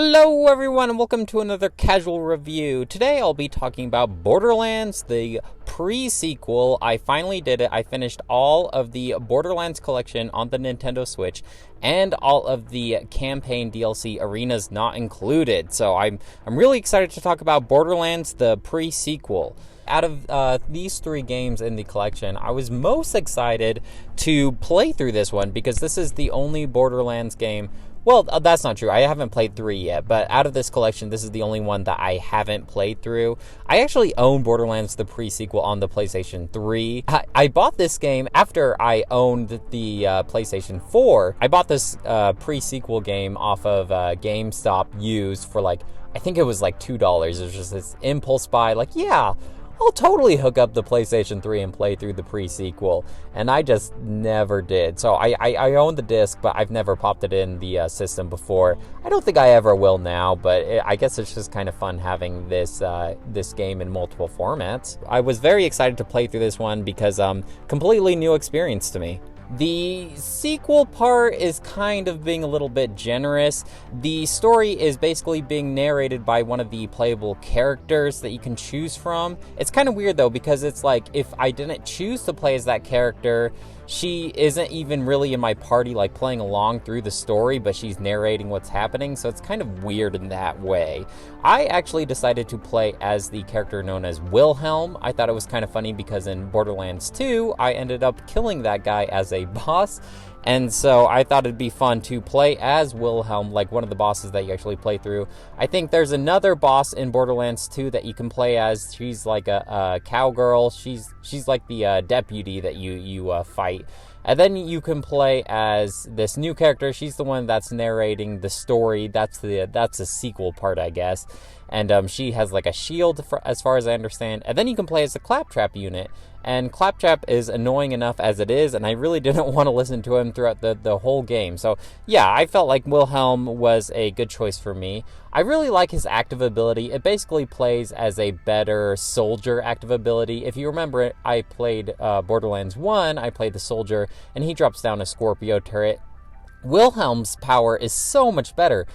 Hello everyone and welcome to another casual review. Today I'll be talking about Borderlands, the pre-sequel. I finally did it. I finished all of the Borderlands collection on the Nintendo Switch and all of the campaign DLC, arenas not included. So I'm really excited to talk about Borderlands, the pre-sequel. Out of these three games in the collection, I was most excited to play through this one because this is the only Borderlands game. Well, that's not true. I haven't played 3 yet, but out of this collection, this is the only one that I haven't played through. I actually own Borderlands, the pre-sequel, on the PlayStation 3. I bought this game after I owned the PlayStation 4. I bought this pre-sequel game off of GameStop used for I think it was $2. It was just this impulse buy, yeah, I'll totally hook up the PlayStation 3 and play through the pre-sequel, and I just never did. So I own the disc, but I've never popped it in the system before. I don't think I ever will now, but I guess it's just kind of fun having this game in multiple formats. I was very excited to play through this one because completely new experience to me. The sequel part is kind of being a little bit generous. The story is basically being narrated by one of the playable characters that you can choose from. It's kind of weird though, because it's if I didn't choose to play as that character, she isn't even really in my party, playing along through the story, but she's narrating what's happening, so it's kind of weird in that way. I actually decided to play as the character known as Wilhelm. I thought it was kind of funny because in Borderlands 2, I ended up killing that guy as a boss, and so I thought it'd be fun to play as Wilhelm, one of the bosses that you actually play through. I think there's another boss in Borderlands 2 that you can play as. She's like a cowgirl. She's like the deputy that you fight. And then you can play as this new character. She's the one that's narrating the story. That's the sequel part, I guess. And she has a shield, as far as I understand. And then you can play as the Claptrap unit. And Claptrap is annoying enough as it is, and I really didn't want to listen to him throughout the whole game. So yeah, I felt like Wilhelm was a good choice for me. I really like his active ability. It basically plays as a better soldier active ability. If you remember, I played Borderlands 1, I played the soldier, and he drops down a Scorpio turret. Wilhelm's power is so much better.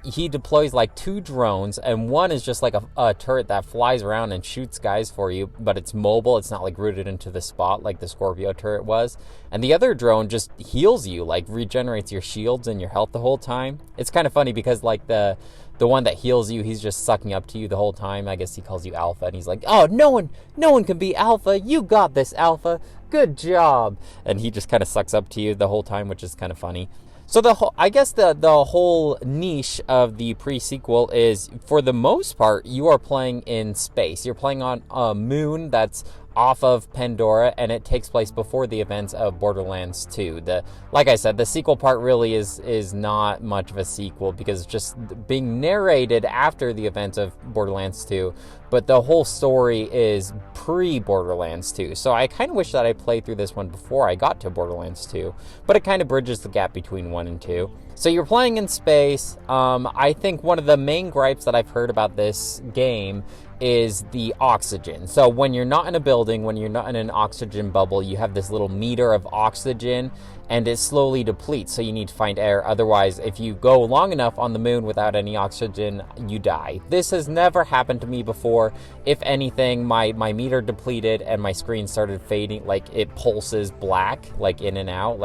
He deploys 2 drones, and one is just a turret that flies around and shoots guys for you, but it's mobile. It's not rooted into the spot like the Scorpio turret was. And the other drone just heals you, regenerates your shields and your health the whole time. It's kind of funny because the one that heals you, he's just sucking up to you the whole time. I guess he calls you Alpha, and he's like, "Oh, no one can be Alpha. You got this, Alpha. Good job." And he just kind of sucks up to you the whole time, which is kind of funny. So the whole niche of the pre-sequel is, for the most part, you are playing in space. You're playing on a moon that's off of Pandora, and it takes place before the events of Borderlands 2. Like I said, the sequel part really is not much of a sequel because it's just being narrated after the events of Borderlands 2, but the whole story is pre-Borderlands 2. So I kind of wish that I played through this one before I got to Borderlands 2, but it kind of bridges the gap between 1 and 2. So you're playing in space. I think one of the main gripes that I've heard about this game is the oxygen. So when you're not in a building, when you're not in an oxygen bubble, you have this little meter of oxygen, and it slowly depletes, so you need to find air. Otherwise, if you go long enough on the moon without any oxygen, you die. This has never happened to me before. If anything, my meter depleted and my screen started fading, it pulses black, in and out,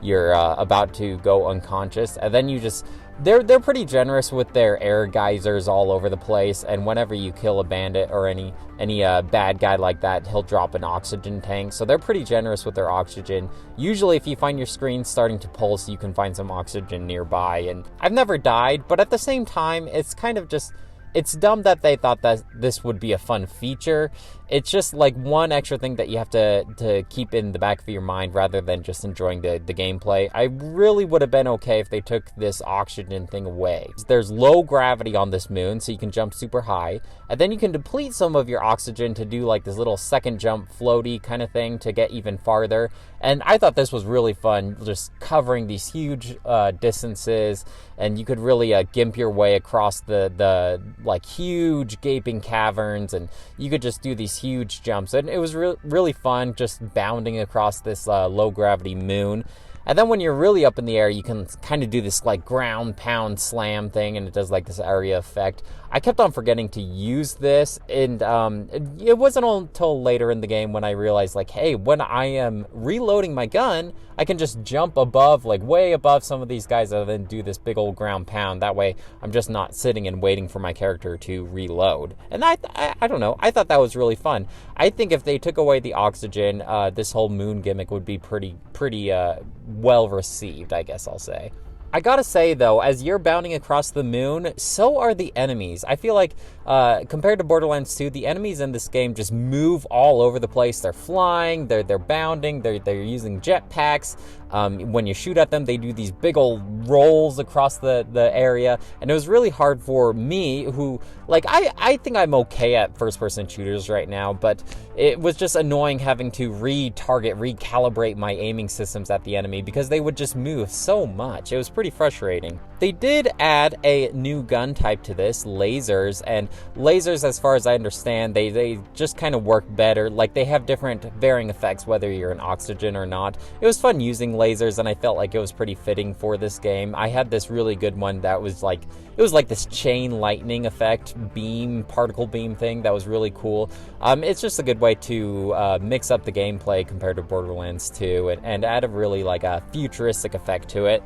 you're about to go unconscious, and then you just... They're pretty generous with their air geysers all over the place, and whenever you kill a bandit or any bad guy like that, he'll drop an oxygen tank. So they're pretty generous with their oxygen. Usually if you find your screen starting to pulse, you can find some oxygen nearby, and I've never died, but at the same time, it's kind of just... It's dumb that they thought that this would be a fun feature. It's just one extra thing that you have to keep in the back of your mind rather than just enjoying the gameplay. I really would have been okay if they took this oxygen thing away. There's low gravity on this moon, so you can jump super high, and then you can deplete some of your oxygen to do this little second jump floaty kind of thing to get even farther. And I thought this was really fun, just covering these huge distances, and you could really gimp your way across the huge gaping caverns, and you could just do these huge jumps, and it was really fun just bounding across this low gravity moon. And then when you're really up in the air, you can kind of do this like ground pound slam thing, and it does like this area effect. I kept on forgetting to use this, and it wasn't until later in the game when I realized, like, hey, when I am reloading my gun, I can just jump above, like way above some of these guys, and then do this big old ground pound. That way I'm just not sitting and waiting for my character to reload. And I don't know, I thought that was really fun. I think if they took away the oxygen, this whole moon gimmick would be pretty well received, I guess I'll say. I gotta say, though, as you're bounding across the moon, so are the enemies. I feel like, compared to Borderlands 2, the enemies in this game just move all over the place. They're flying, they're bounding, they're using jetpacks. When you shoot at them, they do these big old rolls across the area. And it was really hard for me, who, like, I think I'm okay at first-person shooters right now, but it was just annoying having to recalibrate my aiming systems at the enemy, because they would just move so much. It was pretty frustrating. They did add a new gun type to this, lasers, and lasers, as far as I understand, they just kind of work better. Like, they have different varying effects whether you're in oxygen or not. It was fun using lasers, and I felt like it was pretty fitting for this game. I had this really good one that was like, it was like this chain lightning effect particle beam thing that was really cool. It's just a good way to mix up the gameplay compared to Borderlands 2 and add a really like a futuristic effect to it.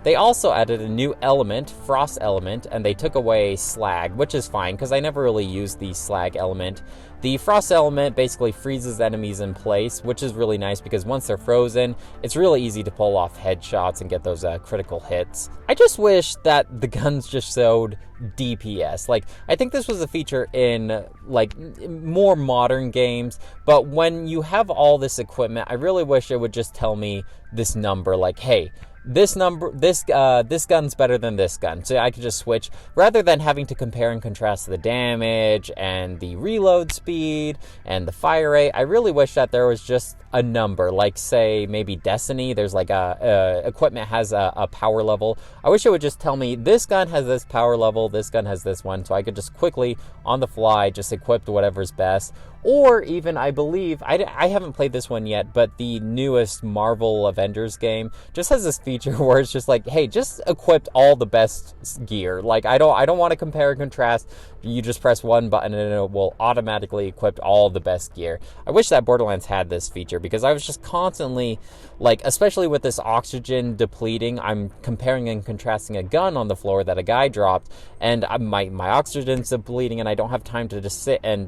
They also added a new element, frost element, and they took away slag, which is fine because I never really used the slag element. The frost element basically freezes enemies in place, which is really nice because once they're frozen, it's really easy to pull off headshots and get those critical hits. I just wish that the guns just showed DPS. Like, I think this was a feature in like more modern games, but when you have all this equipment, I really wish it would just tell me this number, like, hey, this gun's better than this gun, so I could just switch rather than having to compare and contrast the damage and the reload speed and the fire rate. I really wish that there was just a number, like, say, maybe Destiny, there's like equipment has a power level. I wish it would just tell me this gun has this power level, this gun has this one, so I could just quickly on the fly just equip whatever's best. Or even, I believe, I haven't played this one yet, but the newest Marvel Avengers game just has this feature where it's just like, hey, just equip all the best gear. Like, I don't want to compare and contrast. You just press one button and it will automatically equip all the best gear. I wish that Borderlands had this feature because I was just constantly, like, especially with this oxygen depleting, I'm comparing and contrasting a gun on the floor that a guy dropped, and my oxygen's depleting, and I don't have time to just sit and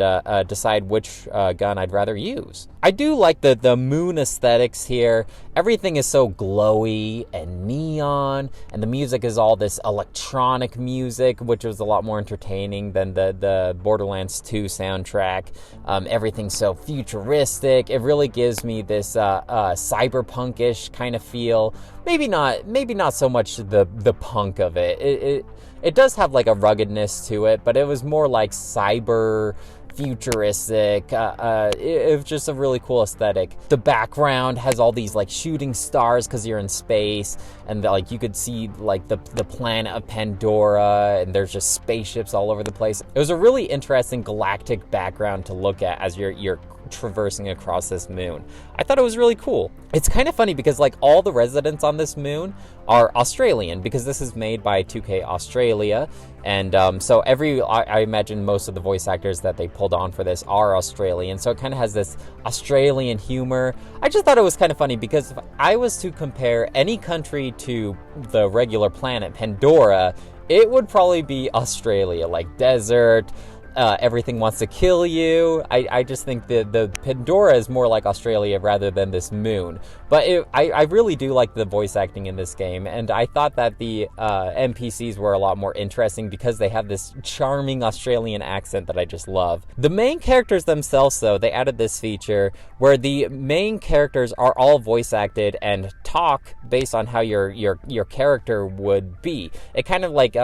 decide which gun I'd rather use. I do like the moon aesthetics here. Everything is so glowy and neon, and the music is all this electronic music, which was a lot more entertaining than the Borderlands 2 soundtrack. Everything's so futuristic. It really gives me this cyberpunkish kind of feel. Maybe not so much the punk of it. It does have like a ruggedness to it, but it was more like cyber futuristic. It was just a really cool aesthetic. The background has all these like shooting stars because you're in space, and like you could see like the planet of Pandora, and there's just spaceships all over the place. It was a really interesting galactic background to look at as you're traversing across this moon. I thought it was really cool. It's kind of funny because like all the residents on this moon are Australian, because this is made by 2K Australia, and so I imagine most of the voice actors that they pulled on for this are Australian, so it kind of has this Australian humor. I just thought it was kind of funny because if I was to compare any country to the regular planet Pandora, it would probably be Australia. Like desert, everything wants to kill you. I just think the Pandora is more like Australia rather than this moon. But I really do like the voice acting in this game, and I thought that the NPCs were a lot more interesting because they have this charming Australian accent that I just love. The main characters themselves, though, they added this feature where the main characters are all voice acted and talk based on how your character would be. It kind of like,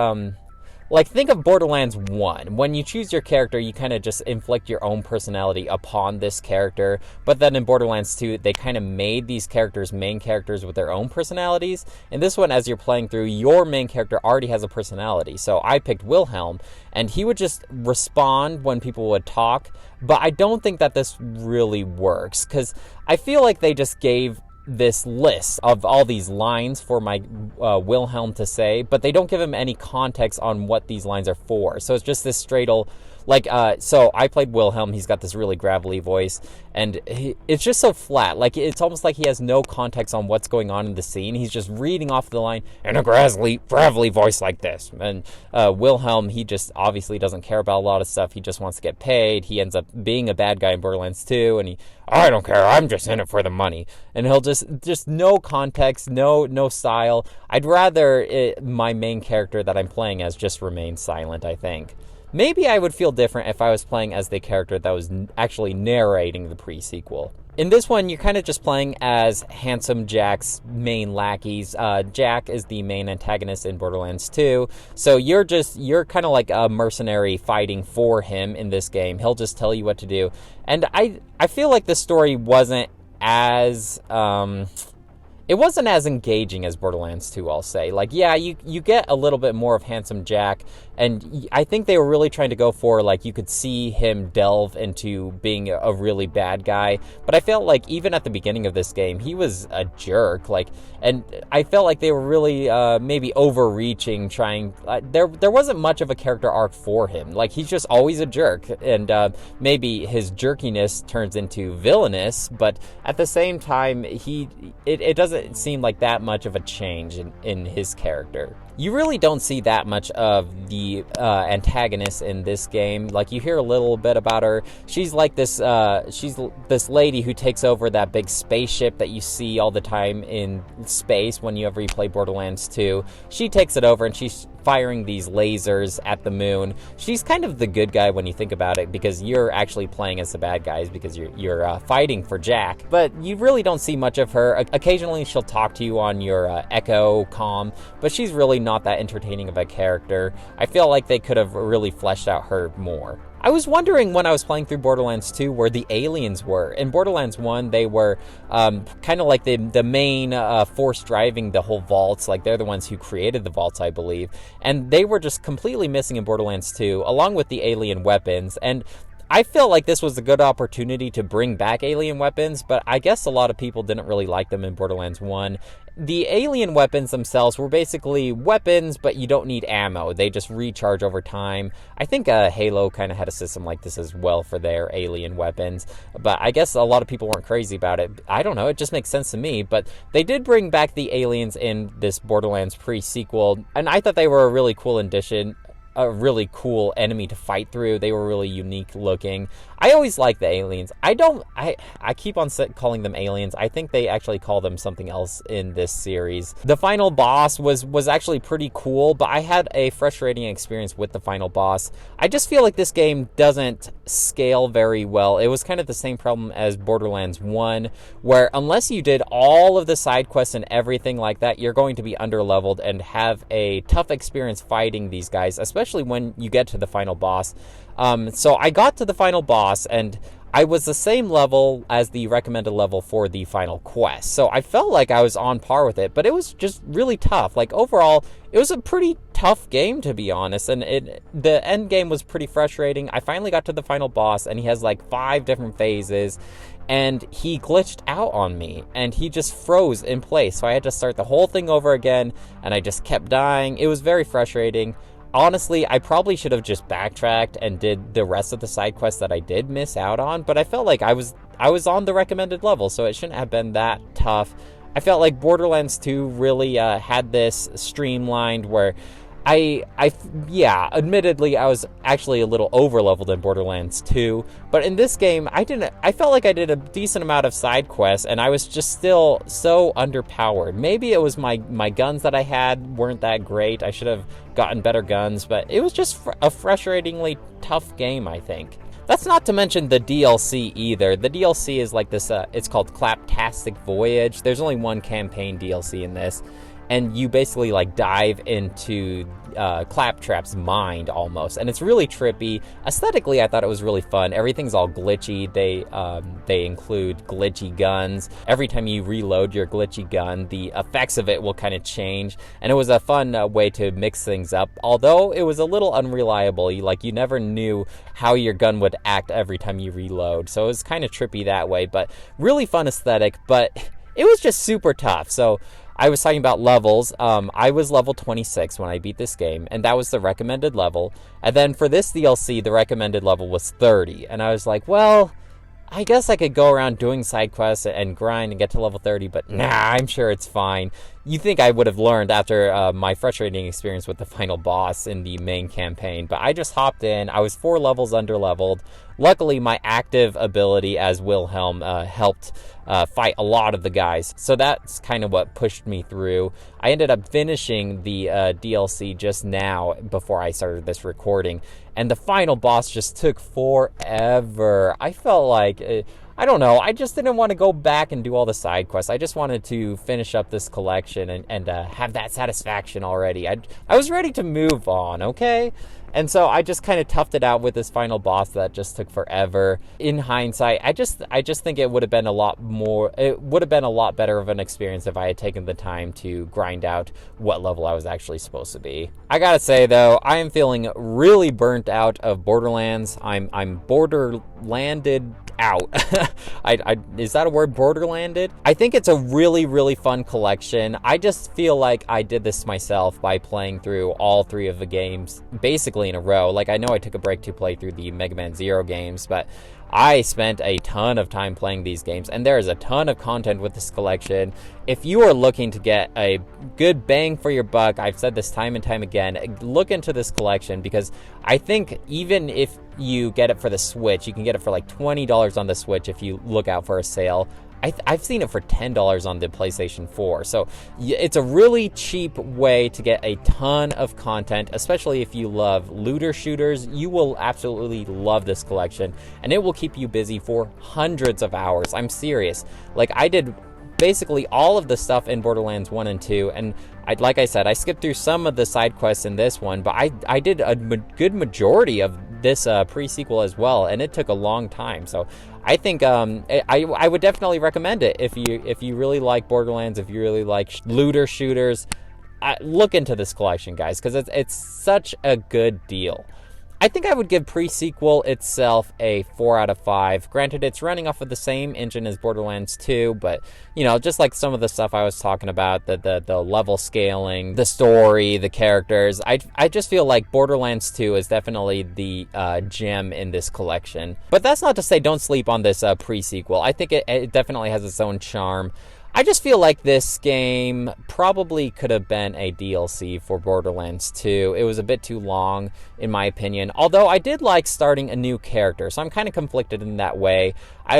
think of Borderlands 1. When you choose your character, you kind of just inflict your own personality upon this character. But then in Borderlands 2, they kind of made these characters main characters with their own personalities. In this one, as you're playing through, your main character already has a personality. So I picked Wilhelm, and he would just respond when people would talk. But I don't think that this really works, because I feel like they just gave this list of all these lines for my Wilhelm to say, but they don't give him any context on what these lines are for. So it's just this straight old, like, so I played Wilhelm. He's got this really gravelly voice, and it's just so flat. Like, it's almost like he has no context on what's going on in the scene. He's just reading off the line in a gravelly voice like this. And Wilhelm, he just obviously doesn't care about a lot of stuff. He just wants to get paid. He ends up being a bad guy in Borderlands 2, and I don't care, I'm just in it for the money. And he'll just no context, no style. I'd rather my main character that I'm playing as just remain silent, I think. Maybe I would feel different if I was playing as the character that was actually narrating the pre-sequel. In this one, you're kind of just playing as Handsome Jack's main lackeys. Jack is the main antagonist in Borderlands 2, so you're kind of like a mercenary fighting for him in this game. He'll just tell you what to do. And I feel like the story wasn't as... it wasn't as engaging as Borderlands 2, I'll say. Like, yeah, you get a little bit more of Handsome Jack, and I think they were really trying to go for, like, you could see him delve into being a really bad guy, but I felt like even at the beginning of this game, he was a jerk, like, and I felt like they were really maybe overreaching, trying, there wasn't much of a character arc for him. Like, he's just always a jerk, and maybe his jerkiness turns into villainous, but at the same time, it doesn't seem like that much of a change in his character. You really don't see that much of the antagonist in this game. Like, you hear a little bit about her. She's like this, she's this lady who takes over that big spaceship that you see all the time in space whenever you play Borderlands 2. She takes it over and she's firing these lasers at the moon. She's kind of the good guy when you think about it, because you're actually playing as the bad guys because you're fighting for Jack. But you really don't see much of her. Occasionally she'll talk to you on your Echo comm, but she's really not that entertaining of a character. I feel like they could have really fleshed out her more. I was wondering when I was playing through Borderlands 2 where the aliens were. In Borderlands 1, they were kind of like the main force driving the whole vaults. Like, they're the ones who created the vaults, I believe. And they were just completely missing in Borderlands 2, along with the alien weapons. And I feel like this was a good opportunity to bring back alien weapons, but I guess a lot of people didn't really like them in Borderlands 1. The alien weapons themselves were basically weapons, but you don't need ammo. They just recharge over time. I think Halo kind of had a system like this as well for their alien weapons, but I guess a lot of people weren't crazy about it. I don't know, it just makes sense to me, but they did bring back the aliens in this Borderlands pre-sequel, and I thought they were a really cool addition. A really cool enemy to fight through. They were really unique looking. I always like the aliens. I keep on calling them aliens. I think they actually call them something else in this series. The final boss was actually pretty cool, but I had a frustrating experience with the final boss. I just feel like this game doesn't scale very well. It was kind of the same problem as Borderlands 1, where unless you did all of the side quests and everything like that, you're going to be underleveled and have a tough experience fighting these guys, especially when you get to the final boss. So I got to the final boss, and I was the same level as the recommended level for the final quest. So I felt like I was on par with it, but it was just really tough. Like, overall, it was a pretty tough game, to be honest, and the end game was pretty frustrating. I finally got to the final boss, and he has like 5 different phases, and he glitched out on me, and he just froze in place. So I had to start the whole thing over again, and I just kept dying. It was very frustrating. Honestly, I probably should have just backtracked and did the rest of the side quests that I did miss out on, but I felt like I was on the recommended level, so it shouldn't have been that tough. I felt like Borderlands 2 really had this streamlined where admittedly, I was actually a little over-leveled in Borderlands 2, but in this game, I felt like I did a decent amount of side quests, and I was just still so underpowered. Maybe it was my guns that I had weren't that great. I should have gotten better guns, but it was just a frustratingly tough game, I think. That's not to mention the DLC either. The DLC is like this, it's called Claptastic Voyage. There's only one campaign DLC in this, and you basically like dive into Claptrap's mind almost, and it's really trippy. Aesthetically, I thought it was really fun. Everything's all glitchy. They include glitchy guns. Every time you reload your glitchy gun, the effects of it will kind of change, and it was a fun way to mix things up, although it was a little unreliable. You never knew how your gun would act every time you reload, so it was kind of trippy that way, but really fun aesthetic. But it was just super tough. So I was talking about levels. I was level 26 when I beat this game, and that was the recommended level. And then for this DLC, the recommended level was 30. And I was like, well, I guess I could go around doing side quests and grind and get to level 30, but nah, I'm sure it's fine. You think I would have learned after my frustrating experience with the final boss in the main campaign, but I just hopped in. I was 4 levels underleveled. Luckily, my active ability as Wilhelm helped fight a lot of the guys, so that's kind of what pushed me through. I ended up finishing the DLC just now before I started this recording, and the final boss just took forever. I felt like, I don't know, I just didn't want to go back and do all the side quests. I just wanted to finish up this collection and have that satisfaction already. I was ready to move on, okay? And so I just kind of toughed it out with this final boss that just took forever. In hindsight, I just think it would have been a lot better of an experience if I had taken the time to grind out what level I was actually supposed to be. I gotta say though, I am feeling really burnt out of Borderlands. I'm borderlanded out. Is that a word, borderlanded? I think it's a really, really fun collection. I just feel like I did this myself by playing through all 3 of the games basically in a row. Like, I know I took a break to play through the Mega Man Zero games, but I spent a ton of time playing these games, and there is a ton of content with this collection. If you are looking to get a good bang for your buck, I've said this time and time again, look into this collection, because I think even if you get it for the Switch, you can get it for like $20 on the Switch if you look out for a sale. I've seen it for $10 on the PlayStation 4. So it's a really cheap way to get a ton of content, especially if you love looter shooters. You will absolutely love this collection, and it will keep you busy for hundreds of hours. I'm serious. Like, I did basically all of the stuff in Borderlands 1 and 2, and like I said, I skipped through some of the side quests in this one, but I did a good majority of this pre-sequel as well, and it took a long time. So I think I would definitely recommend it if you really like Borderlands, if you really like looter shooters. Look into this collection, guys, because it's such a good deal. I think I would give pre-sequel itself a 4 out of 5. Granted, it's running off of the same engine as Borderlands 2, but, you know, just like some of the stuff I was talking about, the level scaling, the story, the characters, I just feel like Borderlands 2 is definitely the gem in this collection. But that's not to say don't sleep on this pre-sequel. I think it definitely has its own charm. I just feel like this game probably could have been a DLC for Borderlands 2. It was a bit too long, in my opinion. Although I did like starting a new character, so I'm kind of conflicted in that way.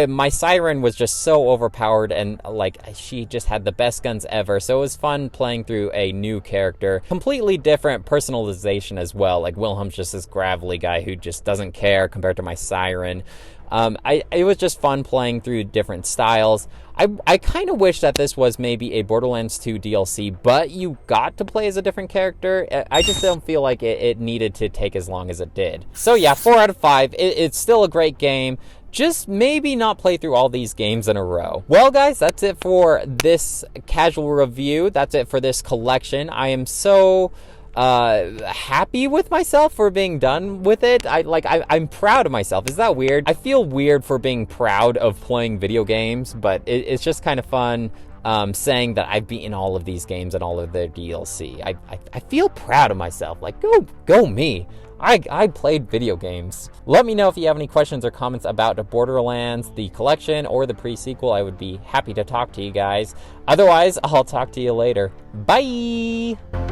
My Siren was just so overpowered, and like she just had the best guns ever. So it was fun playing through a new character. Completely different personalization as well. Like Wilhelm's just this gravelly guy who just doesn't care compared to my Siren. It was just fun playing through different styles. I kind of wish that this was maybe a Borderlands 2 DLC, but you got to play as a different character. I just don't feel like it needed to take as long as it did. So yeah, 4 out of 5. It's still a great game. Just maybe not play through all these games in a row. Well, guys, that's it for this casual review. That's it for this collection. I am so happy with myself for being done with it. I'm proud of myself. Is that weird? I feel weird for being proud of playing video games, but it's just kind of fun saying that I've beaten all of these games and all of their DLC. I feel proud of myself. Like, go me. I played video games. Let me know if you have any questions or comments about Borderlands, the collection, or the pre-sequel. I would be happy to talk to you guys. Otherwise, I'll talk to you later. Bye!